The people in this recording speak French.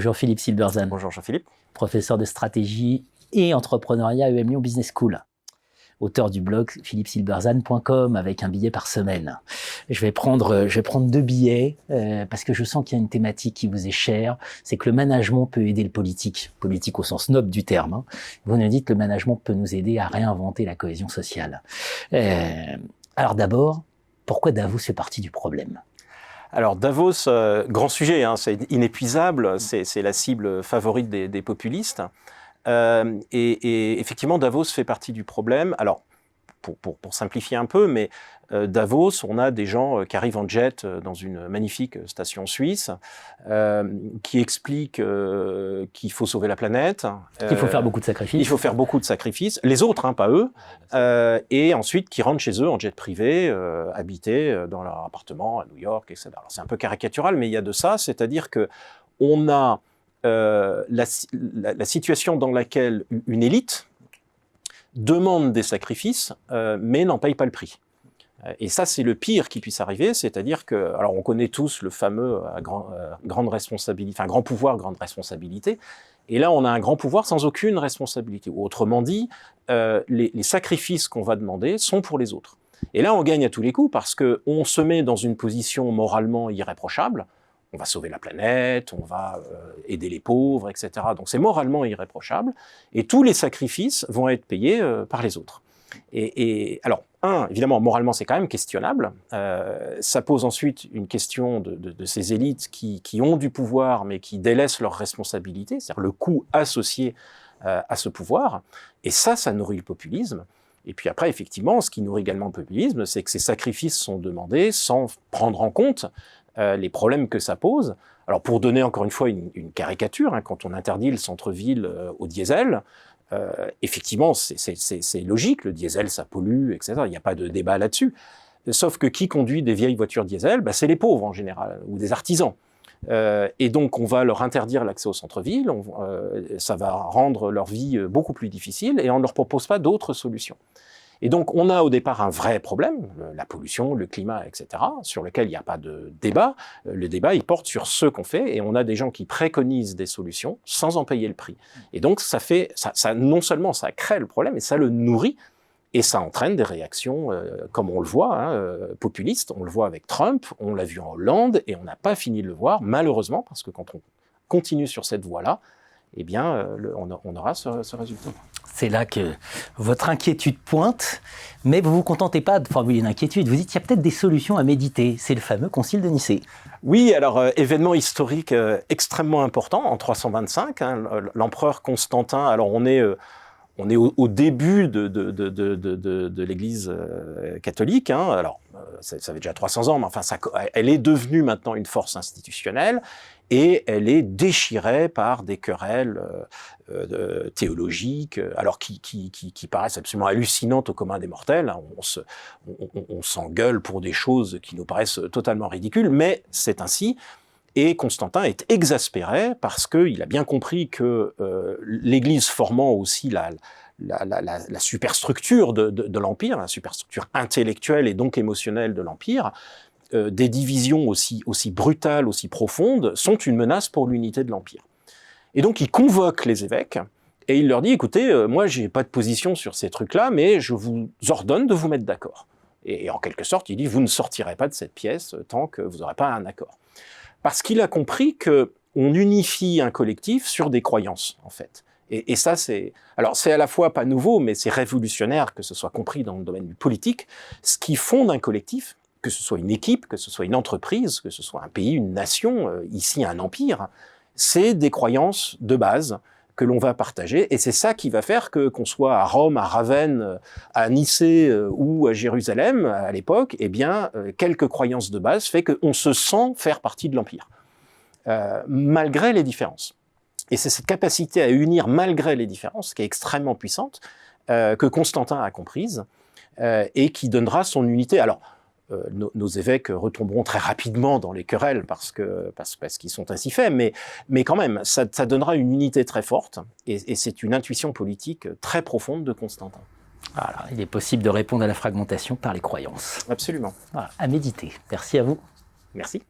Bonjour Philippe Silberzan. Bonjour Jean-Philippe. Professeur de stratégie et entrepreneuriat à EM Lyon Business School. Auteur du blog philippsilberzan.com avec un billet par semaine. Je vais prendre 2 billets parce que je sens qu'il y a une thématique qui vous est chère, c'est que le management peut aider le politique au sens noble du terme. Hein. Vous nous dites que le management peut nous aider à réinventer la cohésion sociale. Alors d'abord, pourquoi Davos fait partie du problème ? Alors Davos, grand sujet, hein, c'est inépuisable, c'est la cible favorite des populistes. Et effectivement, Davos fait partie du problème. Alors, pour simplifier un peu, mais Davos, on a des gens qui arrivent en jet dans une magnifique station suisse, qui expliquent qu'il faut sauver la planète. Qu'il faut faire beaucoup de sacrifices. Il faut faire beaucoup de sacrifices. Les autres, hein, pas eux. Et ensuite, qui rentrent chez eux en jet privé, habiter dans leur appartement à New York, etc. Alors, c'est un peu caricatural, mais il y a de ça. C'est-à-dire que on a la situation dans laquelle une élite demande des sacrifices, mais n'en paye pas le prix. Et ça, c'est le pire qui puisse arriver, c'est-à-dire que, alors on connaît tous le fameux grande responsabilité, enfin grand pouvoir, grande responsabilité, et là on a un grand pouvoir sans aucune responsabilité. Ou autrement dit, les sacrifices qu'on va demander sont pour les autres. Et là on gagne à tous les coups parce qu'on se met dans une position moralement irréprochable. On va sauver la planète, on va aider les pauvres, etc. Donc c'est moralement irréprochable, et tous les sacrifices vont être payés par les autres. Et alors, évidemment, moralement c'est quand même questionnable. Ça pose ensuite une question de ces élites qui ont du pouvoir, mais qui délaissent leurs responsabilités, c'est-à-dire le coût associé à ce pouvoir. Et ça nourrit le populisme. Et puis après, effectivement, ce qui nourrit également le populisme, c'est que ces sacrifices sont demandés sans prendre en compte les problèmes que ça pose. Alors pour donner encore une fois une caricature, hein, quand on interdit le centre-ville au diesel, effectivement c'est logique, le diesel ça pollue, etc. Il n'y a pas de débat là-dessus. Sauf que qui conduit des vieilles voitures diesel, c'est les pauvres en général, ou des artisans. Et donc on va leur interdire l'accès au centre-ville, ça va rendre leur vie beaucoup plus difficile, et on ne leur propose pas d'autres solutions. Et donc, on a au départ un vrai problème, la pollution, le climat, etc., sur lequel il n'y a pas de débat. Le débat, il porte sur ce qu'on fait, et on a des gens qui préconisent des solutions sans en payer le prix. Et donc, ça non seulement ça crée le problème, mais ça le nourrit, et ça entraîne des réactions, comme on le voit, hein, populistes. On le voit avec Trump, on l'a vu en Hollande, et on n'a pas fini de le voir, malheureusement, parce que quand on continue sur cette voie-là, eh bien, on aura ce résultat. C'est là que votre inquiétude pointe, mais vous ne vous contentez pas de formuler une inquiétude. Vous dites qu'il y a peut-être des solutions à méditer. C'est le fameux concile de Nicée. Oui, alors événement historique extrêmement important en 325. Hein, l'empereur Constantin. Alors on est au début de l'Église catholique. Hein, alors ça fait déjà 300 ans, mais enfin elle est devenue maintenant une force institutionnelle. Et elle est déchirée par des querelles théologiques, alors qui paraissent absolument hallucinantes au commun des mortels. On s'engueule pour des choses qui nous paraissent totalement ridicules, mais c'est ainsi. Et Constantin est exaspéré parce qu'il a bien compris que l'Église formant aussi la superstructure de l'Empire, la superstructure intellectuelle et donc émotionnelle de l'Empire, des divisions aussi brutales, aussi profondes, sont une menace pour l'unité de l'Empire. Et donc il convoque les évêques, et il leur dit, écoutez, moi j'ai pas de position sur ces trucs-là, mais je vous ordonne de vous mettre d'accord. Et en quelque sorte, il dit, vous ne sortirez pas de cette pièce tant que vous n'aurez pas un accord. Parce qu'il a compris qu'on unifie un collectif sur des croyances, en fait. Et ça, c'est à la fois pas nouveau, mais c'est révolutionnaire que ce soit compris dans le domaine du politique. Ce qui fonde un collectif, que ce soit une équipe, que ce soit une entreprise, que ce soit un pays, une nation, ici un empire, c'est des croyances de base que l'on va partager, et c'est ça qui va faire qu'on soit à Rome, à Ravenne, à Nicée ou à Jérusalem à l'époque, eh bien, quelques croyances de base fait qu'on se sent faire partie de l'empire, malgré les différences. Et c'est cette capacité à unir malgré les différences, qui est extrêmement puissante, que Constantin a comprise, et qui donnera son unité. Alors, nos évêques retomberont très rapidement dans les querelles parce qu'ils sont ainsi faits, mais quand même, ça donnera une unité très forte, et c'est une intuition politique très profonde de Constantin. Voilà, il est possible de répondre à la fragmentation par les croyances. Absolument. Voilà, à méditer. Merci à vous. Merci.